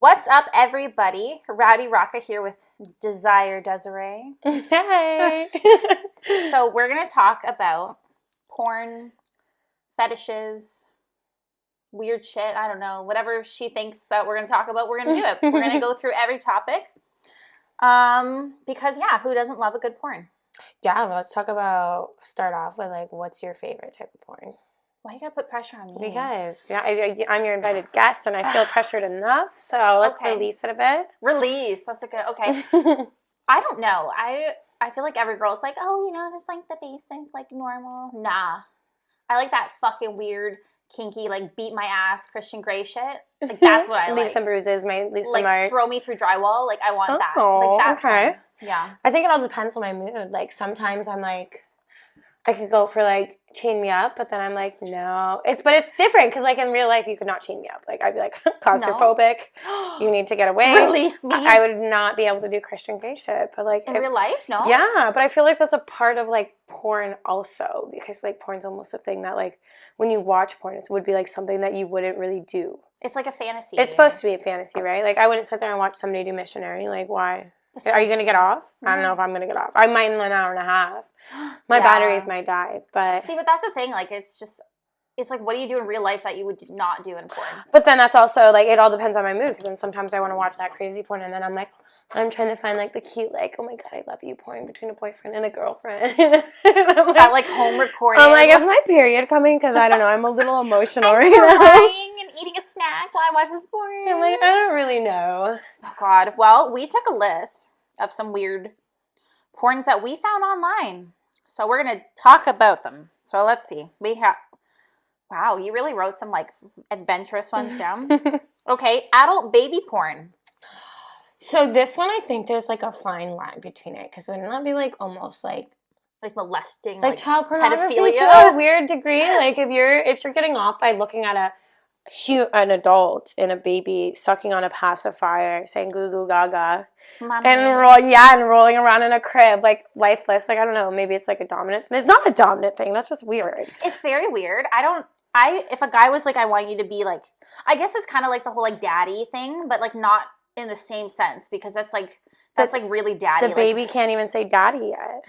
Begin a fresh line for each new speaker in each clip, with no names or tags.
What's up, everybody? Rowdy Rocka here with Desire Desiree.
Hey!
So we're going to talk about porn, fetishes, weird shit, I don't know, whatever she thinks that we're going to talk about, we're going to do it. We're going to go through every topic. Because, who doesn't love a good porn?
Yeah, let's start off with, what's your favorite type of porn?
Why you gotta put pressure on me?
Because, I'm your invited guest, and I feel pressured enough, so let's release it a bit.
Release, that's a good, okay. I don't know. I feel like every girl's like, just like the basic, like normal. Nah. I like that fucking weird, kinky, like beat my ass Christian Grey shit. Like that's what I like.
Leave some bruises, leave some
like
marks.
Throw me through drywall. Like I want that.
Oh,
Like that
okay.
kind. Yeah.
I think it all depends on my mood. Like sometimes I'm like, I could go for like chain me up, but then I'm like, no. But it's different because like in real life you could not chain me up. Like I'd be like claustrophobic. No. You need to get away.
Release me.
I would not be able to do Christian Grey shit. But like
in real life, no.
Yeah, but I feel like that's a part of like porn also because like porn's almost a thing that like when you watch porn it would be like something that you wouldn't really do.
It's like a fantasy.
It's supposed to be a fantasy, right? Like I wouldn't sit there and watch somebody do missionary. Like why? Are you going to get off? Mm-hmm. I don't know if I'm going to get off. I might in an hour and a half. My batteries might die, but...
See, but that's the thing. Like, it's like, what do you do in real life that you would not do in porn?
But then that's also, like, it all depends on my mood, because then sometimes I want to watch that crazy porn, and then I'm like, I'm trying to find, like, the cute, like, oh my god, I love you porn between a boyfriend and a girlfriend. And I'm like,
that, like, home recording.
I'm like, is my period coming? Because I don't know, I'm a little emotional right now.
I'm crying and eating a snack while I watch this porn.
I'm like, I don't really know.
Oh, God. Well, we took a list of some weird porns that we found online. So we're going to talk about them. So let's see. Wow, you really wrote some, like, adventurous ones down. Okay, adult baby porn.
So this one, I think there's, like, a fine line between it. Because wouldn't that be, like, almost, like
molesting,
like child pornography
pedophilia
to a weird degree? Like, if you're getting off by looking at an adult and a baby sucking on a pacifier, saying goo goo gaga,
Mommy.
and rolling around in a crib, like lifeless. Like I don't know, maybe it's like a dominant. It's not a dominant thing. That's just weird.
It's very weird. If a guy was like, I want you to be like, I guess it's kind of like the whole like daddy thing, but like not in the same sense because that's like really daddy.
The baby can't even say daddy yet.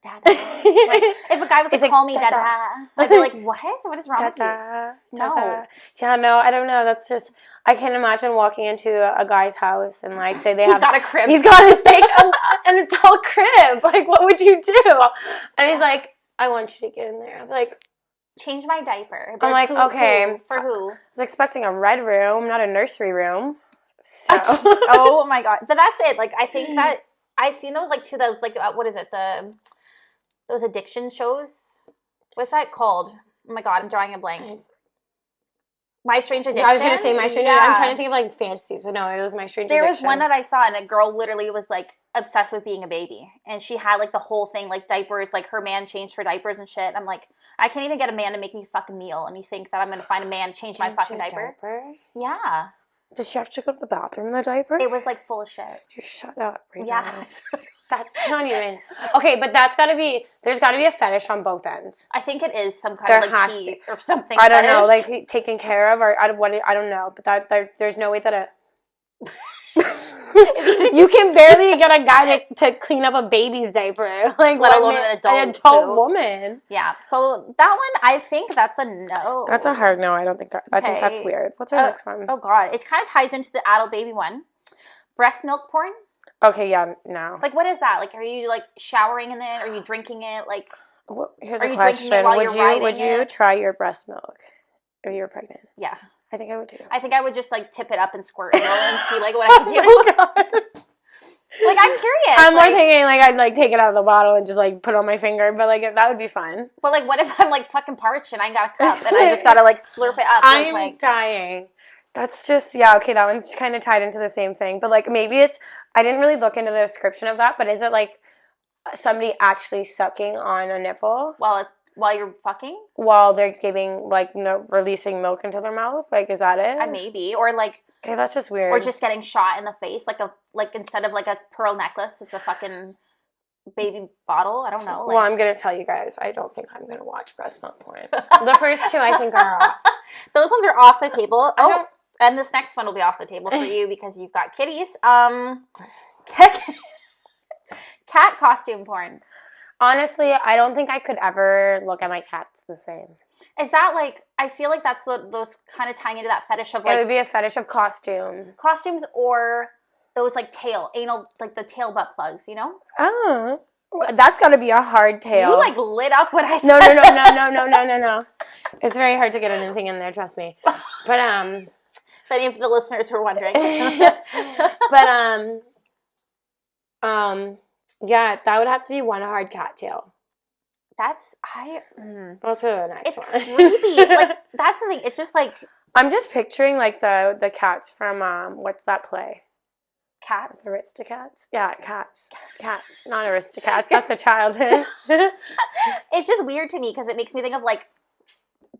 Dada. Like if a guy was like, call me dada, I'd be like, what? What is wrong with you? No.
Yeah, no, I don't know. That's just I can't imagine walking into a guy's house and like say
he's got a crib.
He's got an adult crib. Like, what would you do? And he's like, I want you to get in there. I'm like,
change my diaper.
I'm like, okay,
for who?
I was expecting a red room, not a nursery room. So.
Oh my god, but that's it. Like I think that. I've seen those like those like what is it those addiction shows? What's that called? Oh my god, I'm drawing a blank. My Strange Addiction.
I was gonna say My Strange Addiction. I'm trying to think of like fantasies, but no, it was My Strange Addiction.
There was one that I saw, and a girl literally was like obsessed with being a baby, and she had like the whole thing, like diapers, like her man changed her diapers and shit. I'm like, I can't even get a man to make me fuck a meal, and you think that I'm gonna find a man to change my fucking diaper? Yeah.
Did she actually go to the bathroom in the diaper?
It was like full of shit.
Just shut up right
now.
That's not even... Okay, but there's got to be a fetish on both ends.
I think it is some kind of like pee or something.
I don't know, like taken care of or I don't know, but there's no way that you can barely get a guy to clean up a baby's diaper, like
let alone an adult
woman.
Yeah, so that one, I think that's a no.
That's a hard no. I don't think I think that's weird. What's our next one?
Oh god, it kind of ties into the adult baby one. Breast milk porn.
Okay, yeah, no.
Like, what is that? Like, are you like showering in it? Are you drinking it? Like,
here's a question: Would you try your breast milk if you were pregnant?
Yeah.
I think I would too.
I think I would just like tip it up and squirt it and see like what I could do. Like I'm curious.
I'm more thinking like I'd like take it out of the bottle and just like put it on my finger, but like if that would be fun.
But like what if I'm like fucking parched and I got a cup and I just gotta like slurp it up?
I'm dying. That's just okay, that one's kind of tied into the same thing. But like maybe I didn't really look into the description of that, but is it like somebody actually sucking on a nipple?
While you're fucking?
While they're giving, releasing milk into their mouth? Like, is that it?
Maybe. Or, like...
Okay, that's just weird.
Or just getting shot in the face. Like instead of, like, a pearl necklace, it's a fucking baby bottle. I don't know.
Well, I'm going to tell you guys, I don't think I'm going to watch breast milk porn. The first two, I think, are off.
Those ones are off the table. And this next one will be off the table for you because you've got kitties. Cat costume porn.
Honestly, I don't think I could ever look at my cats the same.
Is that like, I feel like that's those kind of tying into that fetish of like.
It would be a fetish of costume.
Costumes or those like anal, like the tail butt plugs, you know?
Oh. That's got to be a hard tail.
You like lit up when I said
No. It's very hard to get anything in there, trust me. But,
if any of the listeners were wondering.
But, yeah, that would have to be one hard cat tail.
That's,
Let's go to the next one.
It's creepy. Like, that's the thing. It's just like.
I'm just picturing like the cats from, what's that play?
Cats?
Aristocats? Yeah, cats. Cats, not Aristocats. That's a childhood.
It's just weird to me because it makes me think of like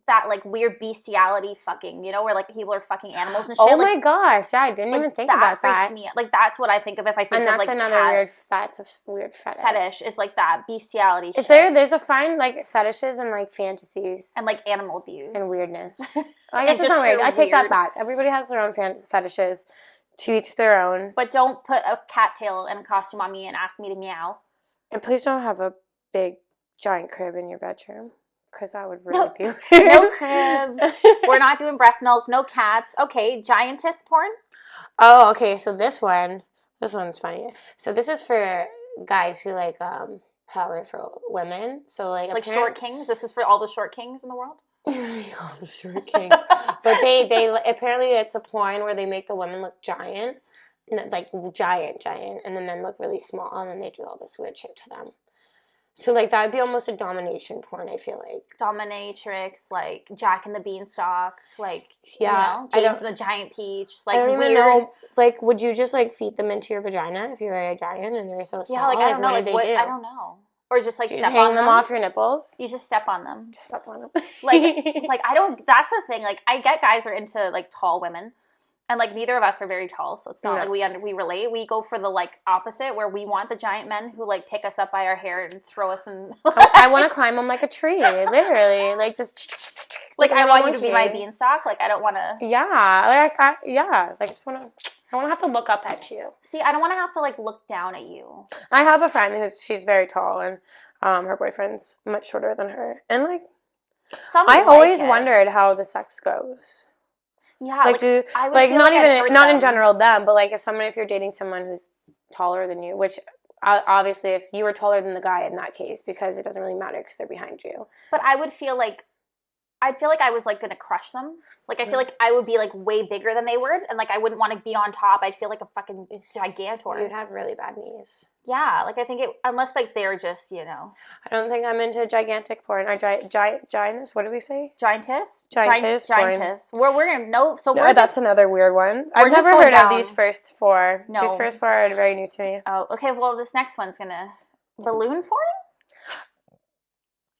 that like weird bestiality fucking, you know, where like people are fucking animals and shit.
Oh
like,
my gosh, yeah, I didn't even think about that.
Me. Like that's what I think of if I think
and
of
that's
like
another weird. That's a weird fetish.
Fetish is like that bestiality.
Is shit. There's a fine like fetishes and like fantasies
and like animal abuse
and weirdness. I guess it's not weird. I take that back. Everybody has their own fetishes. To each their own.
But don't put a cat tail and a costume on me and ask me to meow.
And please don't have a big, giant crib in your bedroom. Because that would really be weird.
No cribs. We're not doing breast milk. No cats. Okay, giantess porn?
Oh, okay. So this one's funny. So this is for guys who like power for women. So like
short kings? This is for all the short kings in the world?
All the short kings. But they apparently it's a porn where they make the women look giant, like giant, and the men look really small, and then they do all this weird shit to them. So like that would be almost a domination porn. I feel like
dominatrix, like Jack and the Beanstalk, like
yeah,
you know, James and the Giant Peach. Like
I don't
weird.
even know. Like, would you just like feed them into your vagina if you were a giant and they were so small?
Yeah, like I don't know,
like
what
do?
I don't know. Or just like
you
step
just hang
on
them off your nipples.
You just step on them.
Just step on them.
like I don't. That's the thing. Like I get guys are into like tall women, and like neither of us are very tall, so it's not like we relate. We go for the like opposite, where we want the giant men who like pick us up by our hair and throw us in.
I want to climb them like a tree, literally, like just.
Like I want you to be my beanstalk. Like I don't want to.
Yeah, like like just want to. I want to have to look up at you.
See, I don't want to have to like look down at you.
I have a friend she's very tall and her boyfriend's much shorter than her. And like I always wondered how the sex goes.
Yeah,
like do
I would
like
feel
not
like
even not in general them, but like if you're dating someone who's taller than you, which obviously if you were taller than the guy in that case, because it doesn't really matter because they're behind you.
But I'd feel like I was like gonna crush them. Like I feel like I would be like way bigger than they were, and like I wouldn't want to be on top. I'd feel like a fucking gigantor.
You'd have really bad knees.
Yeah, like I think unless like they're just
I don't think I'm into gigantic porn or giantess. What did we say?
Giantess.
Giantess.
We're gonna no. So
that's another weird one. I've never heard of these first four.
No,
these first four are very new to me.
Oh, okay. Well, this next one's gonna balloon porn.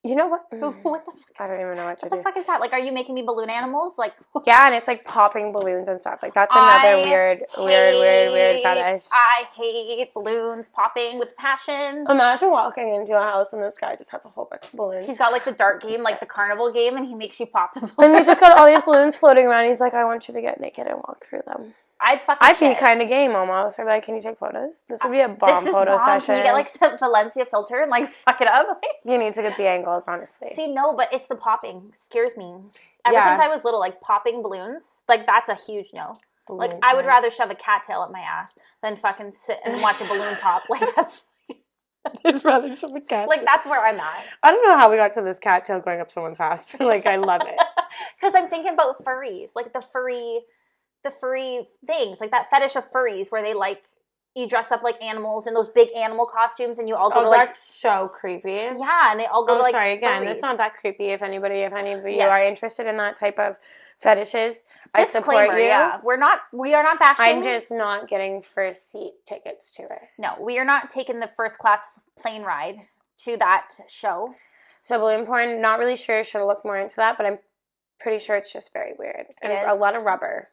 You know what?
What the fuck?
I don't even know what to do.
What the fuck is that? Like, are you making me balloon animals? Like,
yeah, and it's like popping balloons and stuff. Like that's another weird fetish.
I hate balloons popping with passion.
Imagine walking into a house and this guy just has a whole bunch of balloons.
He's got like the dart game, like the carnival game, and he makes you pop the balloons.
And he's just got all these balloons floating around. He's like, I want you to get naked and walk through them.
I'd
be kind of game almost. I'd be like, can you take photos? This would be a bomb photo session.
Can you get like some Valencia filter and like fuck it up?
You need to get the angles, honestly.
See, no, but it's the popping. It scares me. Ever since I was little, like popping balloons, like that's a huge no. Like I would rather shove a cattail up my ass than fucking sit and watch a balloon pop. Like that's.
I'd rather shove a cattail.
Like that's where I'm at.
I don't know how we got to this cattail going up someone's ass, but like I love it.
Because I'm thinking about furries, like the furry things, like that fetish of furries where they like you dress up like animals in those big animal costumes and you all go to like.
That's so creepy.
Yeah, and they all go to like.
Sorry, again,
furries.
It's not that creepy. If any of you are interested in that type of fetishes, I support you.
Yeah, we are not bashing.
I'm just not getting first seat tickets to it.
No, we are not taking the first class plane ride to that show.
So balloon porn, not really sure. Should have looked more into that, but I'm pretty sure it's just very weird and a lot of rubber.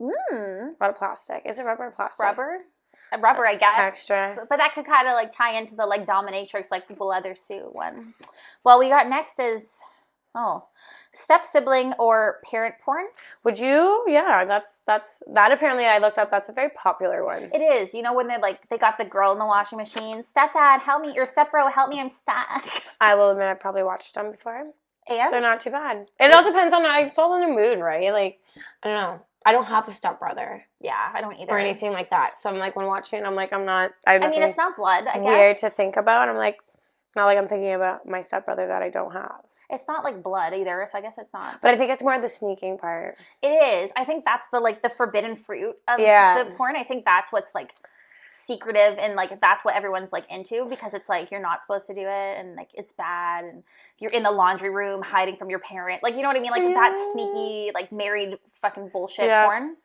A lot of plastic. Is it rubber or plastic?
Rubber, I guess.
Texture.
But that could kind of like tie into the like dominatrix, like leather suit one. Well, we got next is Oh, step sibling or parent porn?
Would you? Yeah, that apparently I looked up. That's a very popular one.
It is. You know when they got the girl in the washing machine, stepdad, help me, or stepbro, help me, I'm stuck.
I will admit I probably watched them before.
And?
They're not too bad. It all depends on, it's all in the mood, right? Like, I don't know. I don't have a stepbrother.
Yeah, I don't either.
Or anything like that. So I'm like, when watching, I'm like, I
mean, it's not blood, I guess.
Weird to think about. I'm like, not like I'm thinking about my stepbrother that I don't have.
It's not like blood either, so I guess it's not.
But I think it's more the sneaking part.
It is. I think that's the forbidden fruit of the porn. I think that's what's like secretive and like that's what everyone's like into because it's like you're not supposed to do it and like it's bad and you're in the laundry room hiding from your parent. Like you know what I mean? Like that sneaky like married fucking bullshit porn.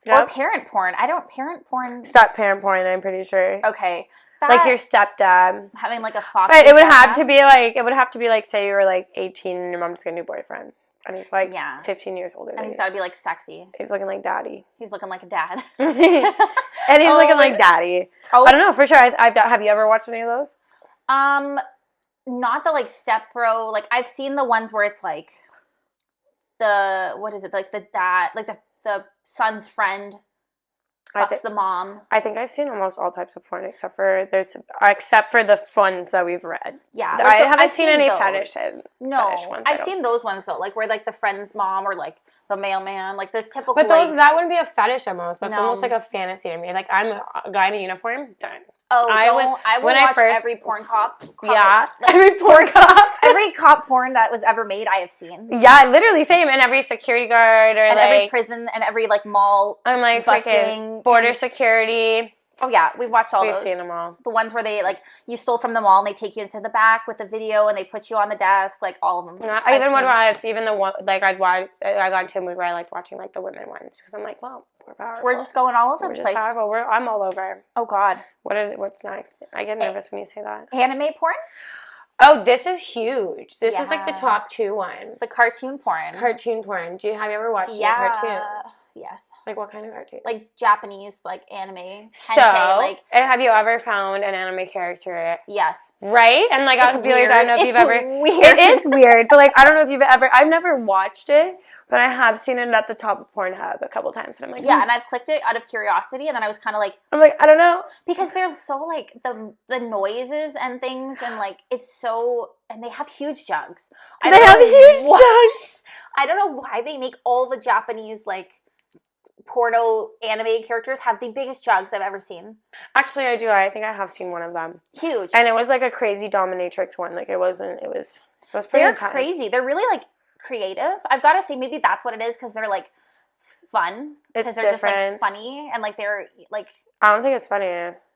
Yep. Or parent porn. Parent porn.
Step parent porn, I'm pretty sure.
Okay.
Like your stepdad.
Having like a fox.
But it would have to be like, say you were like 18 and your mom just got a new boyfriend. And he's like 15 years older than you.
And he's got to be like sexy.
He's looking like daddy.
He's looking like a dad.
And he's looking like daddy. Oh. I don't know, for sure. Have you ever watched any of those?
Not the like step bro. Like I've seen the ones where it's like what is it? Like the dad, like the son's friend fucks the mom.
I think I've seen almost all types of porn except for the ones that we've read.
Yeah,
like I haven't seen any fetish ones.
I've seen those ones though, like where like the friend's mom or like the mailman, like this typical.
But that wouldn't be a fetish almost. That's almost like a fantasy to me. Like I'm a guy in a uniform, done.
Oh, I would watch every porn cop.
Yeah, like, every porn cop.
Every cop porn that was ever made, I have seen.
Yeah, literally same. And every security guard or
every prison and every like mall.
I'm like busting border security.
Oh yeah, we've watched all those.
We've seen them all.
The ones where they like you stole from the mall and they take you into the back with the video and they put you on the desk, like all of them.
Yeah, I got into a mood where I liked watching like the women ones because I'm like, well, we're powerful.
We're just going all over the place.
Powerful. I'm all over.
Oh God.
What's next? I get nervous when you say that.
Anime porn?
Oh, this is huge. This is like the top 2 one.
The cartoon porn.
Cartoon porn. Have you ever watched any cartoons?
Yes.
Like what kind of cartoons?
Like Japanese, like anime.
Hentai, have you ever found an anime character?
Yes.
Right? And like I don't know if you've ever.
Weird.
It is weird, but like I don't know if you've ever. I've never watched it, but I have seen it at the top of Pornhub a couple times, and I'm like,
yeah, and I've clicked it out of curiosity, and then I was kind of like,
I don't know,
because they're so like the noises and things, and like it's so, and they have huge jugs.
They have huge jugs.
I don't know why they make all the Japanese like porno anime characters have the biggest jugs I've ever seen.
Actually, I do. I think I have seen one of them.
Huge.
And it was like a crazy dominatrix one. Like it was pretty
They're
intense.
crazy. They're really like creative. I've got to say maybe that's what it is because they're like fun. Because they're
different.
Just like funny and like they're like.
I don't think it's funny.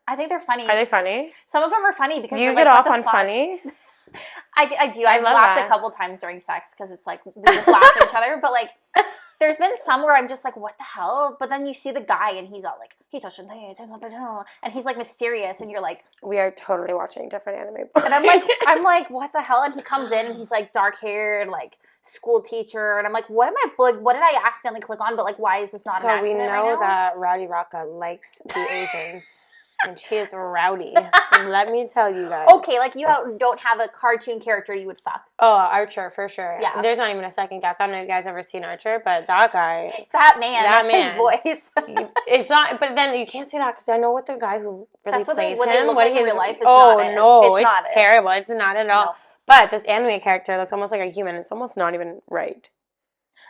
I think they're funny.
Are they funny?
Some of them are funny because
you get off on funny.
I do. I've laughed a couple times during sex because it's like we just laugh at each other. But like, there's been some where I'm just like, what the hell? But then you see the guy and he's all like, he touched it, and he's like mysterious, and you're like,
we are totally watching different anime.
And I'm like, what the hell? And he comes in and he's like dark haired, like school teacher, and I'm like, what did I accidentally click on? But like, why is this not an accident?
So we know that Rowdy Rocka likes the Asians. And she is rowdy. Let me tell you guys.
Okay, like you don't have a cartoon character you would fuck.
Oh, Archer, for sure.
Yeah.
There's not even a second guess. I don't know if you guys ever seen Archer, but that guy.
That man. His voice.
It's not, but then you can't say that because I know what the guy who really plays
what
him.
They look like in real life is
not
it.
No, it's terrible. It's not at all.
No.
But this anime character looks almost like a human. It's almost not even right.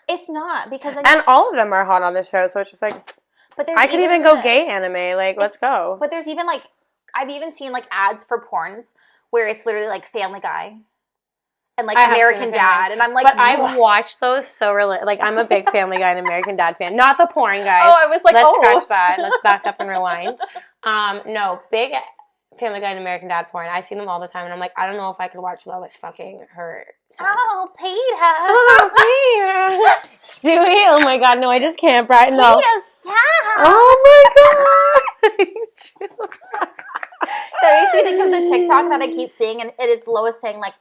It's not because
and all of them are hot on the show, so it's just like.
But
I could even go gay anime. Like, let's go.
But there's even like. I've even seen like ads for porns where it's literally like Family Guy and like American Dad, and I'm like,
but I watch those like I'm a big Family Guy and American Dad fan, not the porn guys.
Oh, I was like,
let's scratch that. Let's back up and rewind. No, big Family Guy and American Dad porn. I see them all the time, and I'm like, I don't know if I could watch Lois fucking her. Son.
Oh, Peter.
Stewie. Oh my God, no, I just can't. Brighten no.
Peter, stop.
Oh my God.
That makes me think of the TikTok that I keep seeing, and it's Lois saying like,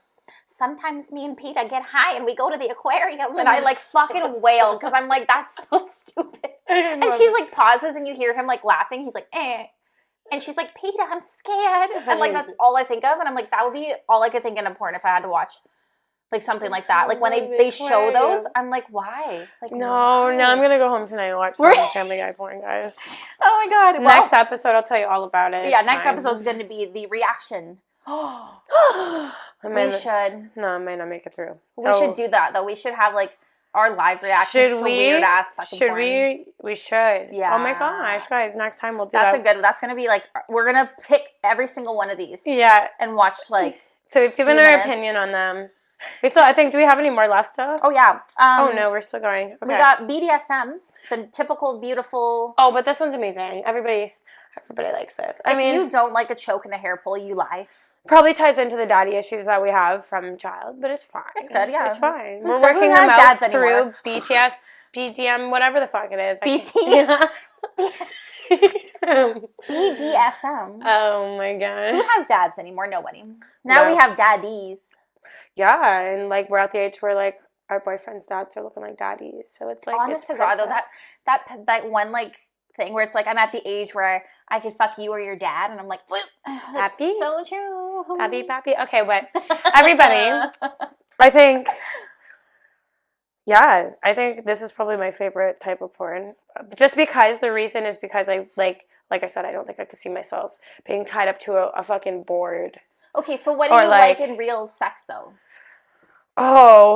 sometimes me and Peter get high and we go to the aquarium, and I like fucking wail because I'm like, that's so stupid. And she's like pauses and you hear him like laughing. He's like, eh. And she's like, Peter, I'm scared. And like that's all I think of. And I'm like, that would be all I could think in a porn if I had to watch Like something like that. Like when they show those, I'm like, why? Like
No,
why?
I'm gonna go home tonight and watch some Family Guy porn, guys.
Oh my god!
Well, next episode, I'll tell you all about it.
Yeah, next episode's going to be the reaction. We should.
No, I might not make it through.
We should do that though. We should have like our live reactions to weird ass fucking porn.
We should. Yeah. Oh my gosh, guys! Next time we'll do that. That's
going to be like we're going to pick every single one of these.
Yeah.
And watch like.
So we've given our opinion on them. We still, I think, do we have any more left still?
Oh, yeah.
Oh, no, we're still going. Okay.
We got BDSM, the typical beautiful.
Oh, but this one's amazing. Everybody likes this.
If you don't like a choke and a hair pull, you lie.
Probably ties into the daddy issues that we have from child, but it's fine.
It's good, yeah.
It's fine. We're working them out through BTS, BDM, whatever the fuck it is.
BDSM.
Oh, my God.
Who has dads anymore? Nobody. Now we have daddies.
Yeah, and like we're at the age where like our boyfriend's dads are looking like daddies, so it's like
honest to God though that one like thing where it's like I'm at the age where I could fuck you or your dad, and I'm like, happy, so true,
happy. Okay, but everybody, I think this is probably my favorite type of porn, just because the reason is because I like I said, I don't think I could see myself being tied up to a fucking board.
Okay, so what do you like in real sex though?
Oh,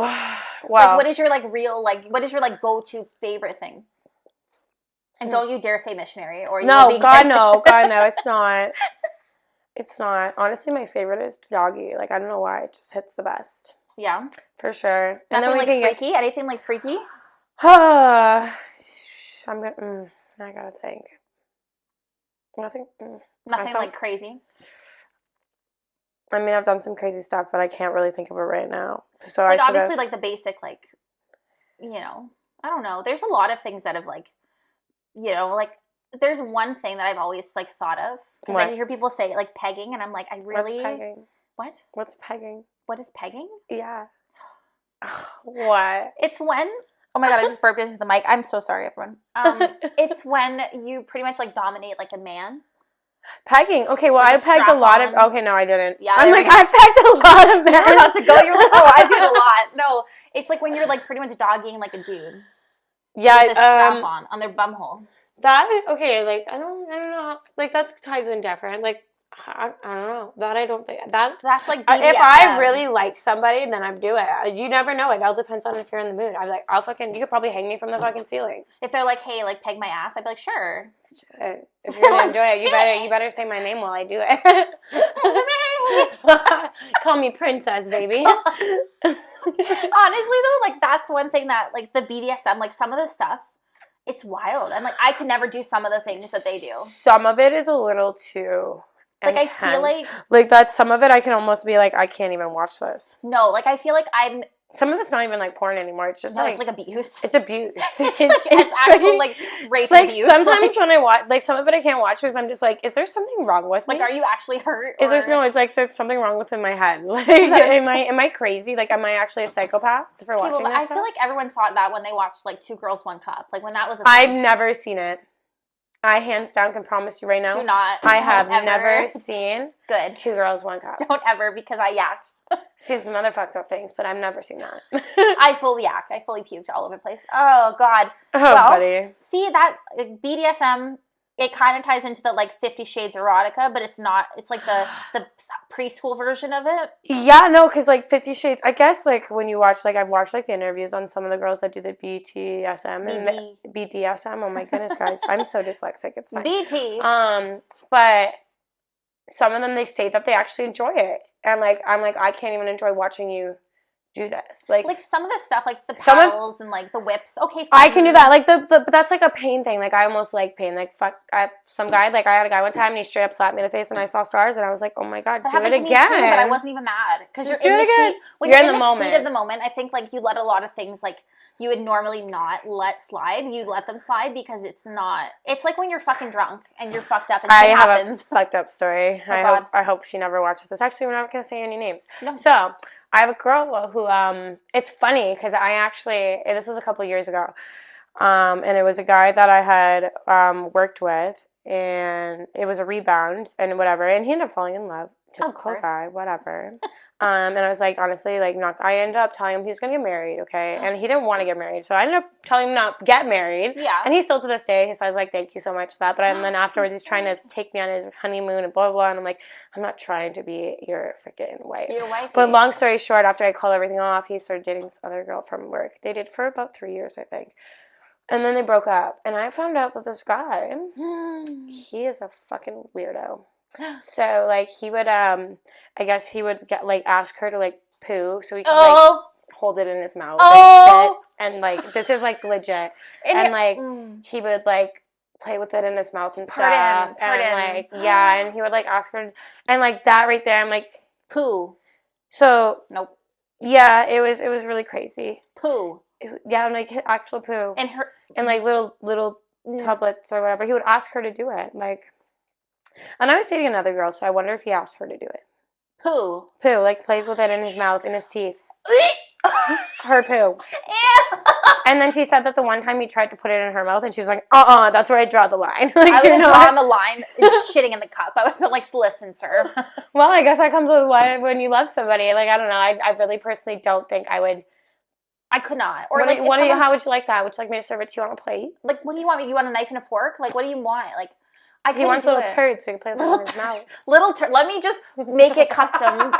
wow.
Like, what is your what is your go-to favorite thing? And don't you dare say missionary or
no, God no, it's not. It's not. Honestly, my favorite is doggy. Like I don't know why, it just hits the best.
Yeah,
for sure.
And then freaky. Anything like freaky?
I gotta think. Nothing.
Nothing like crazy.
I mean, I've done some crazy stuff, but I can't really think of it right now. So
like obviously, like the basic, like, you know, I don't know. There's a lot of things that have like, you know, like there's one thing that I've always like thought of because I hear people say like pegging, and I'm like, I really.
What's pegging?
What?
What's pegging?
What is pegging?
Yeah. What?
It's when. Oh my god! I just burped into the mic. I'm so sorry, everyone. It's when you pretty much like dominate like a man.
Pegging. Okay, well, I pegged a lot of. Okay, no, I didn't.
Yeah,
I'm like, I pegged a lot of men.
You're about to go. You're like, oh, I did a lot. No, it's like when you're like pretty much dogging like a dude.
Yeah,
with a strap on their bum hole.
That okay? Like I don't know. Like that ties in different. Like I don't know. That I don't think that's
like BDSM.
If I really like somebody, then I do it. You never know. It all depends on if you're in the mood. I'm like, I'll fucking. You could probably hang me from the fucking ceiling.
If they're like, hey, like peg my ass, I'd be like, sure.
If you're gonna enjoy it, you better say my name while I do it. Call me princess, baby.
Honestly though, like that's one thing that like the BDSM, like some of the stuff, it's wild. And like I could never do some of the things that they do.
Some of it is a little too.
Like I feel
like that some of it I can almost be like I can't even watch this.
No, like I feel like I'm.
Some of it's not even like porn anymore. It's just
it's like abuse.
It's abuse.
it's actual like rape and abuse.
Sometimes when I watch, like some of it I can't watch because I'm just like, is there something wrong with me?
Like, are you actually hurt?
Is there no? It's like there's something wrong with in my head. Like, am I crazy? Like, am I actually a psychopath for watching this?
I feel like everyone thought that when they watched like Two Girls One Cup, like when that was.
I've never seen it. I hands down can promise you right now.
Do not.
I have never seen
Good.
Two Girls One Cup.
Don't ever because I yacked.
Seen some other fucked up things, but I've never seen that.
I fully yacked. I fully puked all over the place. Oh God.
Oh, buddy.
See that BDSM? It kind of ties into the like 50 Shades erotica, but it's not. It's like the preschool version of it.
Yeah, no, because like 50 Shades. I guess like when you watch, like I've watched like the interviews on some of the girls that do the BTSM and BDSM. Oh my goodness, guys, I'm so dyslexic. It's fine.
BT.
But some of them they say that they actually enjoy it, and like I'm like I can't even enjoy watching you do this. Like
some of the stuff, like the paddles and like the whips. Okay, fine.
I can do that. Like but that's like a pain thing. Like I almost like pain. Like fuck, I had a guy one time and he straight up slapped me in the face and I saw stars and I was like, oh my god, do it again. Me too,
but I wasn't even mad because you're in the heat. When you're in the heat of the moment, I think like you let a lot of things like you would normally not let slide. You let them slide because it's not. It's like when you're fucking drunk and you're fucked up and shit happens.
I have a fucked up story.
Oh,
I hope she never watches this. Actually, we're not gonna say any names.
No.
So I have a girl who, it's funny because this was a couple years ago, and it was a guy that I had worked with, and it was a rebound and whatever, and he ended up falling in love. Typical guy, whatever. And I was like, honestly, like, not. I ended up telling him he was going to get married, okay? And he didn't want to get married. So I ended up telling him not get married.
Yeah.
And he still, to this day, he says, like, thank you so much for that. But and then afterwards, he's trying to take me on his honeymoon and blah, blah, blah. And I'm like, I'm not trying to be your freaking wife.
Your wife.
But long story short, after I called everything off, he started dating this other girl from work. They did for about 3 years, I think. And then they broke up. And I found out that this guy, he is a fucking weirdo. So, like, he would, I guess he would get, like, ask her to, like, poo so he could, like, hold it in his mouth and shit. And, like, this is, like, legit. And like, he would, like, play with it in his mouth and stuff. And, like, yeah, and he would, like, ask her, and, like, that right there, I'm like,
poo.
So,
nope.
Yeah, it was really crazy.
Poo.
Yeah, and, like, actual poo.
And her.
And, like, little tablets or whatever. He would ask her to do it, like. And I was dating another girl, so I wonder if he asked her to do it.
Poo.
Poo, like, plays with it in his mouth, in his teeth. Her poo. And then she said that the one time he tried to put it in her mouth, and she was like, that's where I draw the line. Like,
I would have drawn the line shitting in the cup. I would have been like, listen, sir.
Well, I guess that comes with when you love somebody. Like, I don't know. I really personally don't think I would.
I could not. Or
how would you like that? Would you like me to serve it to you on a plate?
Like, what do you want? You want a knife and a fork? Like, what do you want? Like,
he wants little turds so he can play with them in his mouth.
Little turd. Let me just make it custom.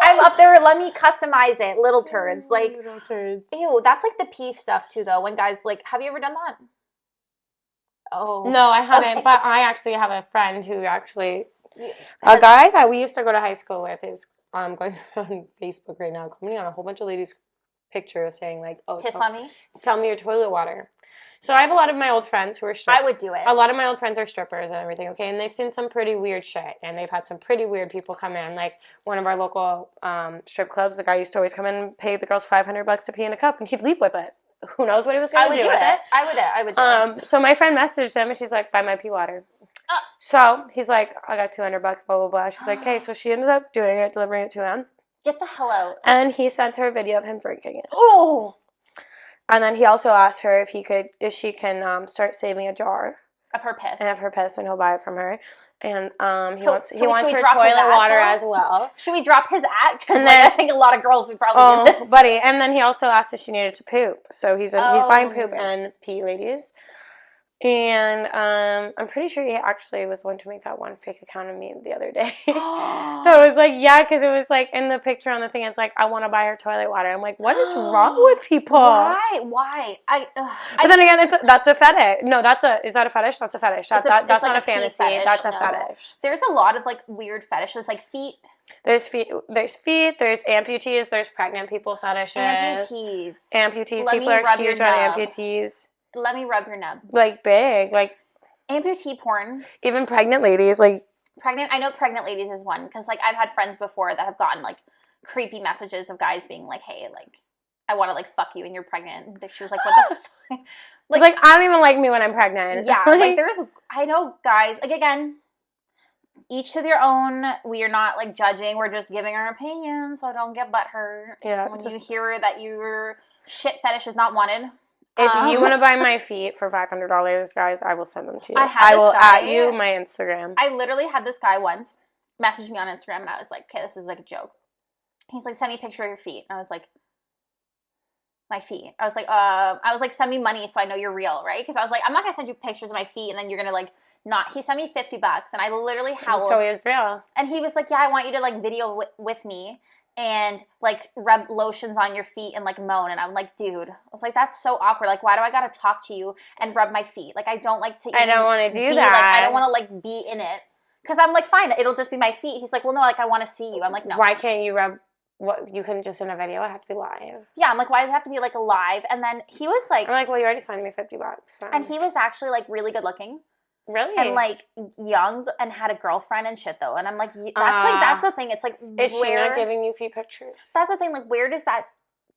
I'm up there. Let me customize it. Little turds. Like,
little turds.
Ew, that's like the pee stuff too, though. When guys, like, have you ever done that? Oh.
No, I haven't. Okay. But I actually have a friend who actually, a guy that we used to go to high school with is going on Facebook right now, commenting on a whole bunch of ladies' pictures saying, like, oh,
piss on me?
Sell me your toilet water. So I have a lot of my old friends who are strippers.
I would do it.
A lot of my old friends are strippers and everything, okay? And they've seen some pretty weird shit. And they've had some pretty weird people come in. Like, one of our local strip clubs, the guy used to always come in and pay the girls $500 to pee in a cup, and he'd leave with it. Who knows what he was going to do with it.
I would do it.
So my friend messaged him, and she's like, buy my pee water. So he's like, I got $200, blah, blah, blah. She's like, okay. So she ended up doing it, delivering it to him.
Get the hell out.
And he sent her a video of him drinking it.
Oh!
And then he also asked her if she can start saving a jar
of her piss.
And he'll buy it from her. And he wants her toilet water as well.
Should we drop his at? Because I think a lot of girls would probably do this.
Buddy. And then he also asked if she needed to poop. So he's buying poop and pee ladies. And I'm pretty sure he actually was the one to make that one fake account of me the other day. So I was like, yeah, because it was like in the picture on the thing, it's like, I want to buy her toilet water. I'm like, what is wrong with people?
Why?
But then again, that's a fetish. No, is that a fetish? That's a fetish. That's like not a fantasy. That's a fetish.
There's a lot of like weird fetishes, like feet.
There's feet, there's amputees, there's pregnant people fetishes. Amputees. People are huge on amputees.
Let me rub your nub.
Like big, like
amputee porn.
Even pregnant ladies, like
I know pregnant ladies is one because like I've had friends before that have gotten like creepy messages of guys being like, "Hey, like I want to like fuck you and you're pregnant." And she was like, "What the fuck?"
like I don't even like me when I'm pregnant.
Yeah, like I know guys like again. Each to their own. We are not like judging. We're just giving our opinion, so don't get butthurt.
Yeah.
When you hear that your shit fetish is not wanted.
If you want to buy my feet for $500, guys, I will send them to you.
I will
at you my Instagram.
I literally had this guy once message me on Instagram, and I was like, okay, this is like a joke. He's like, send me a picture of your feet. And I was like, my feet. I was like, send me money so I know you're real, right? Because I was like, I'm not going to send you pictures of my feet, and then you're going to like not. He sent me $50, and I literally howled.
So he was real.
And he was like, yeah, I want you to like video with me. And like rub lotions on your feet and like moan, and I'm like, dude, I was like, that's so awkward. Like, why do I gotta talk to you and rub my feet? Like, I don't like to.
I don't want to do that.
Like, I don't want to like be in it because I'm like, fine, it'll just be my feet. He's like, well, no, like I want to see you. I'm like, no.
Why can't you rub? What you couldn't just in a video? It have to be live.
Yeah, I'm like, why does it have to be like live? And then he was like,
I'm like, well, you already signed me $50. So.
And he was actually like really good looking.
Really?
And like young and had a girlfriend and shit though. And I'm like, that's the thing. It's like,
is she not giving you feet pictures?
That's the thing. Like, where does that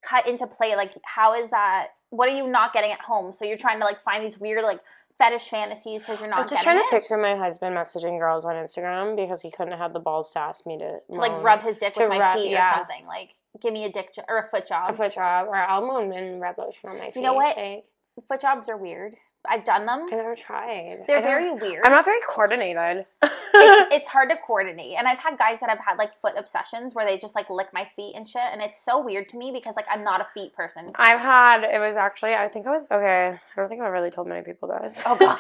cut into play? Like, how is that? What are you not getting at home? So you're trying to like find these weird like fetish fantasies because you're not.
I'm just trying to picture my husband messaging girls on Instagram because he couldn't have the balls to ask me to
like rub his dick with my feet or something. Like, give me a dick or a foot job.
A foot job, or I'll moan and rub lotion on my feet.
You know what? Foot jobs are weird. I've done them.
I never tried.
They're very weird.
I'm not very coordinated.
it's hard to coordinate. And I've had guys that have had like foot obsessions where they just like lick my feet and shit, and it's so weird to me because like I'm not a feet person.
It was actually, I think I was, okay, I don't think I've really told many people this.
Oh god.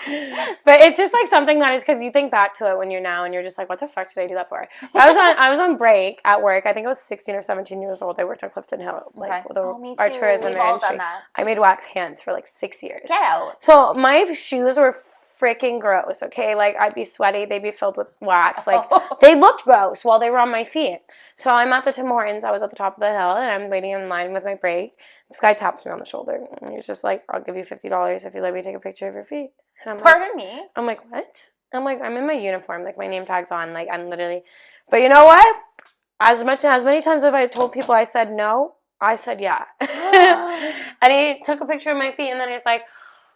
But it's just like something that is, because you think back to it when you're now and you're just like, what the fuck did I do that for? I was on break at work. I think I was 16 or 17 years old. I worked on Clifton Hill, like with our tourism
We've all
industry.
done that.
I made wax hands for like 6 years.
Get out.
So my shoes were freaking gross, okay? Like, I'd be sweaty. They'd be filled with wax. Like, they looked gross while they were on my feet. So I'm at the Tim Hortons. I was at the top of the hill, and I'm waiting in line with my break. This guy taps me on the shoulder. And he's just like, I'll give you $50 if you let me take a picture of your feet. And I'm
Pardon me?
I'm like, what? I'm like, I'm in my uniform. Like, my name tag's on. Like, I'm literally... But you know what? As many times as I told people I said no, I said yeah. And he took a picture of my feet, and then he's like,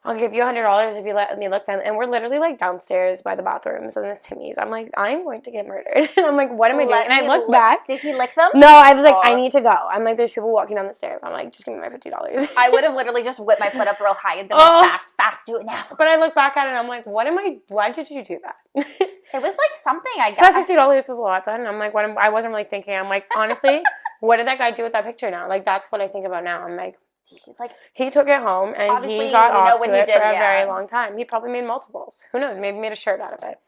I'll give you $100 if you let me lick them. And we're literally like downstairs by the bathrooms in this Timmy's. I'm like, I'm going to get murdered. And I'm like, what am I doing? And I look back.
Did he lick them?
No, I was like, I need to go. I'm like, there's people walking down the stairs. I'm like, just give me my $50.
I would have literally just whipped my foot up real high and been like, fast, do it now.
But I look back at it and I'm like, why did you do that?
It was like something, I guess.
That $50 was a lot then. I'm like, I wasn't really thinking. I'm like, honestly, what did that guy do with that picture now? Like, that's what I think about now. I'm like he took it home and he got off to it for a very long time. He probably made multiples. Who knows? Maybe made a shirt out of it.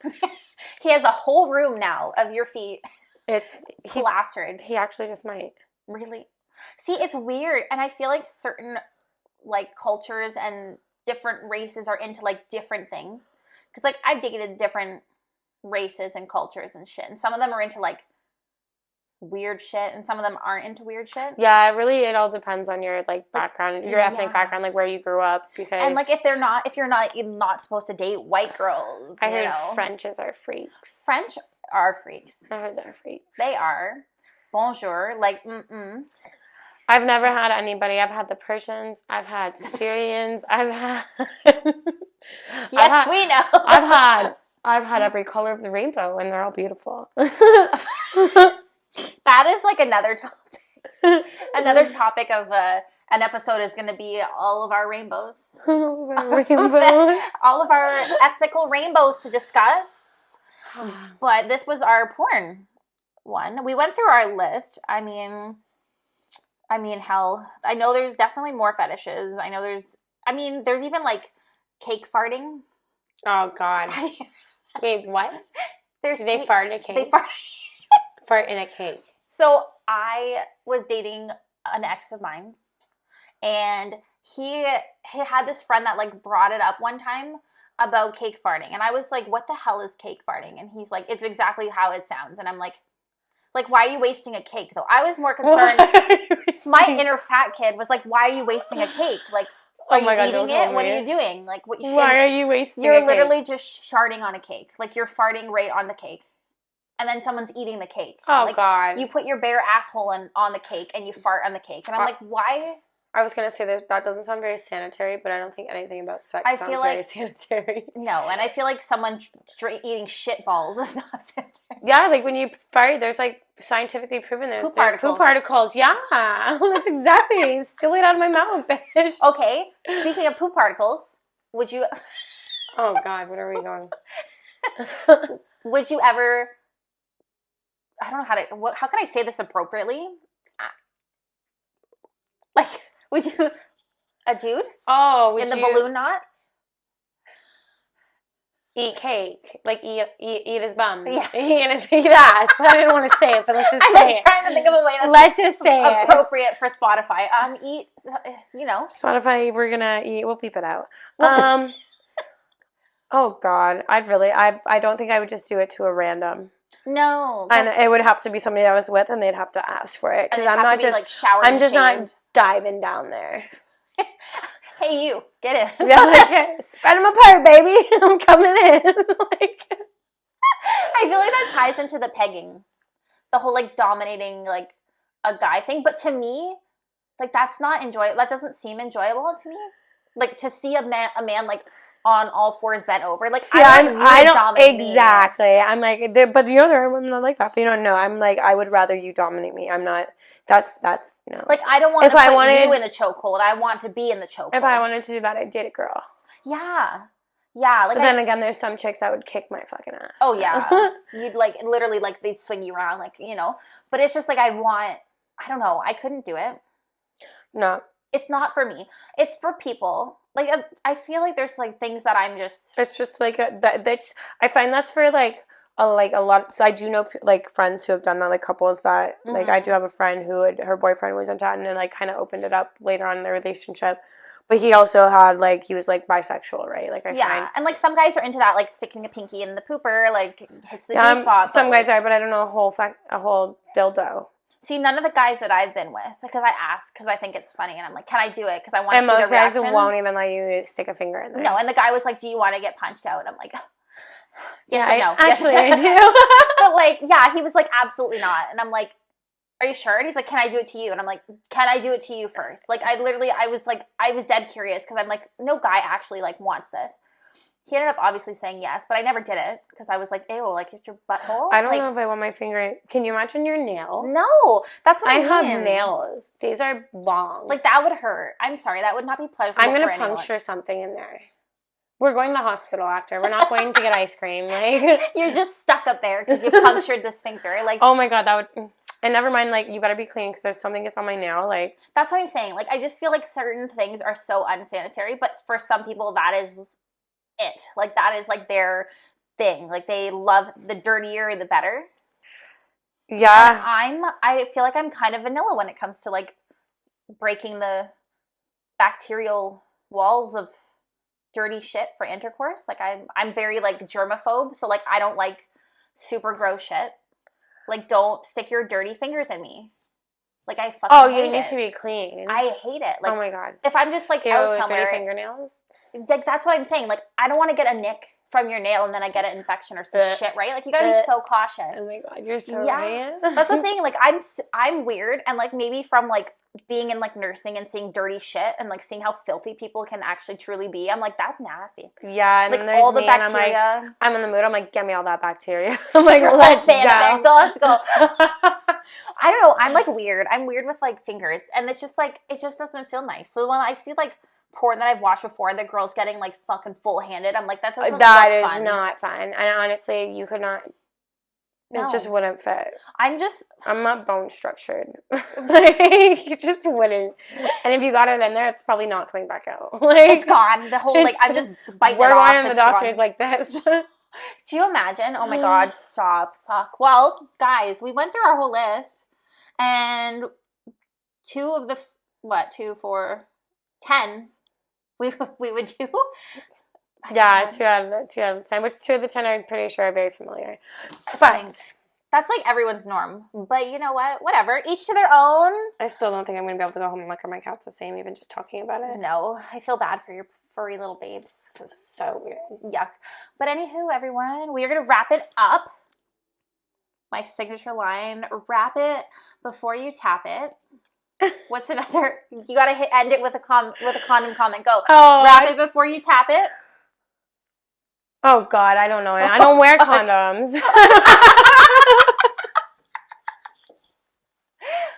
He has a whole room now of your feet.
It's
plastered.
He actually just might.
Really? See, it's weird. And I feel like certain like cultures and different races are into like different things. Because like I've dated different races and cultures and shit. And some of them are into like weird shit and some of them aren't into weird shit.
Yeah, it all depends on your like background, your ethnic background, like where you grew up. Because
and like if you're not supposed to date white girls.
I heard Frenches are freaks.
French are freaks.
I heard they're freaks.
They are. Bonjour, like
I've never had anybody. I've had the Persians. I've had Syrians. I've had.
We know.
I've had every color of the rainbow, and they're all beautiful.
That is like another topic. Another topic of an episode is going to be all of our rainbows.
All
of our ethical rainbows to discuss. But this was our porn one. We went through our list. I mean, hell, I know there's definitely more fetishes. I know there's even like cake farting.
Oh, God. Wait, what?
They
fart in a cake?
They
fart in a cake.
So I was dating an ex of mine, and he had this friend that like brought it up one time about cake farting, and I was like, what the hell is cake farting? And he's like, it's exactly how it sounds. And I'm like, why are you wasting a cake though? I was more concerned. My inner fat kid was like, why are you wasting a cake? Like, are you eating it? What are you doing? Like, what?
Why are you wasting?
You're literally just farting on a cake. Like you're farting right on the cake, and then someone's eating the cake.
Oh
like,
God!
You put your bare asshole on the cake and you fart on the cake, and I'm like, why?
I was gonna say that doesn't sound very sanitary, but I don't think anything about sex sounds very sanitary.
No, and I feel like someone eating shit balls is not sanitary.
Yeah, like when you fart, there's like scientifically proven there's poop particles. Yeah, that's exactly. Steal it out of my mouth, bitch.
Okay, speaking of poop particles, would you?
Oh God, what are we going?
Would you ever? I don't know how to. How can I say this appropriately? Like. Would you, a dude?
Oh,
in the balloon knot?
Eat cake, like eat his bum.
Yeah,
eat ass. I didn't want to say it, but let's just say it.
I'm trying to think of a way that's
let's just say
appropriate for Spotify. Eat,
Spotify. We're gonna eat. We'll beep it out. Oh God, I don't think I would just do it to a random.
No,
and it would have to be somebody I was with, and they'd have to ask for it because I'm not just
I'm just
not diving down there.
Hey, you get in.
Yeah, like spread them apart, baby. I'm coming in. Like,
I feel like that ties into the pegging, the whole like dominating like a guy thing. But to me, like that's not enjoyable. That doesn't seem enjoyable to me. Like to see a man like on all fours bent over. Like
see, I don't dominate exactly. Me. I'm like, but there are women that like that. But you don't know. I'm like, I would rather you dominate me. I'm not. That's no.
Like I don't want to put you in a chokehold. I want to be in the chokehold.
If I wanted to do that, I'd date a girl.
Yeah, Yeah, like
but then again, there's some chicks that would kick my fucking ass.
Oh
so.
yeah, you'd like literally like they'd swing you around, like But it's just like I don't know, I couldn't do it.
No,
it's not for me. It's for people. Like I feel like there's like things that I'm just.
It's just like that's. I find that's for like a lot. So I do know like friends who have done that, like couples that like I do have a friend who her boyfriend was into that and then like kind of opened it up later on in their relationship. But he also had like he was like bisexual, right? Like I find.
And like some guys are into that, like sticking a pinky in the pooper, like hits the G spot.
Some guys are, but I don't know a whole dildo.
See, none of the guys that I've been with, because I ask, because I think it's funny, and I'm like, can I do it? Because I want to see the reaction.
And most guys won't even let you stick a finger in there.
No, and the guy was like, do you want to get punched out? I'm like, yes,
yeah,
no.
Actually, I do.
But like, yeah, he was like, absolutely not. And I'm like, are you sure? And he's like, can I do it to you? And I'm like, can I do it to you first? Like, I was dead curious, because I'm like, no guy actually like wants this. He ended up obviously saying yes, but I never did it because I was like, ew, like it's your butthole.
I don't
like,
know if I want my finger in. Can you imagine your nail?
No, that's what I mean.
have nails. These are long.
Like that would hurt. I'm sorry, that would not be pleasurable.
I'm gonna puncture something in there. We're going to the hospital after. We're not going to get ice cream. Like
you're just stuck up there because you punctured the sphincter. Like
oh my god, that would. And never mind. Like you better be clean because there's something gets on my nail. Like
that's what I'm saying. Like I just feel like certain things are so unsanitary, but for some people that is it. Like that is like their thing. Like they love the dirtier the better.
Yeah.
And I feel like I'm kind of vanilla when it comes to like breaking the bacterial walls of dirty shit for intercourse. Like I'm very like germaphobe, so like I don't like super gross shit. Like don't stick your dirty fingers in me. Like I fucking hate it.
You need to be clean.
I hate it. Like
oh my god.
If I'm just like out somewhere,
dirty fingernails.
Like that's what I'm saying. Like I don't want to get a nick from your nail and then I get an infection or some shit, right? Like you gotta be so cautious.
Oh my god, you're so right.
That's the thing. Like I'm weird, and like maybe from like being in like nursing and seeing dirty shit and like seeing how filthy people can actually truly be. I'm like that's nasty.
Yeah, and
like
then there's
all the
me,
bacteria.
I'm in the mood. I'm like, get me all that bacteria. I'm like, let's
go. I don't know. I'm like weird. I'm weird with like fingers, and it's just like it just doesn't feel nice. So when I see like porn that I've watched before, the girls getting like fucking full-handed, I'm like, that doesn't look fun.
Is not fun. And honestly, you could not. No. It just wouldn't fit. I'm not bone structured. Like you just wouldn't. And if you got it in there, it's probably not coming back out. Like
it's gone. The whole like I'm just biting it off.
We're going to the doctor's like this.
Do you imagine? Oh my god! Stop. Fuck. Well, guys, we went through our whole list, and 2 of the 2, 4, 10. We would do.
Yeah, 2 out of 10. Which 2 of the 10 I'm pretty sure are very familiar. But
that's like everyone's norm. But you know what? Whatever. Each to their own.
I still don't think I'm gonna be able to go home and look at my cat's the same, even just talking about it.
No, I feel bad for your furry little babes.
It's so weird.
Yuck. But anywho, everyone, we are gonna wrap it up. My signature line: wrap it before you tap it. What's another? You gotta end it with a condom comment. Go. Wrap it before you tap it.
Oh God, I don't know. I don't wear condoms.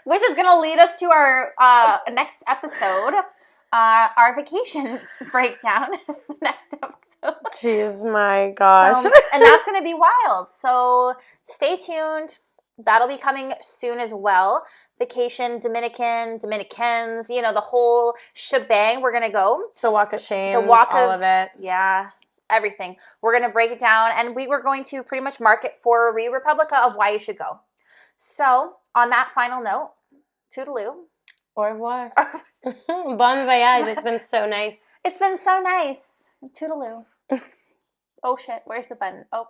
Which is gonna lead us to our next episode. Our vacation breakdown is the next episode.
Jeez, my gosh.
And that's gonna be wild. So stay tuned. That'll be coming soon as well. Vacation, Dominicans, the whole shebang. We're going to go.
The walk of shame. All of it.
Yeah, everything. We're going to break it down, and we were going to pretty much mark it for Republica of why you should go. So, on that final note, toodaloo.
Au revoir. Bon voyage. It's been so nice.
It's been so nice. Toodaloo. Oh, shit. Where's the button? Oh.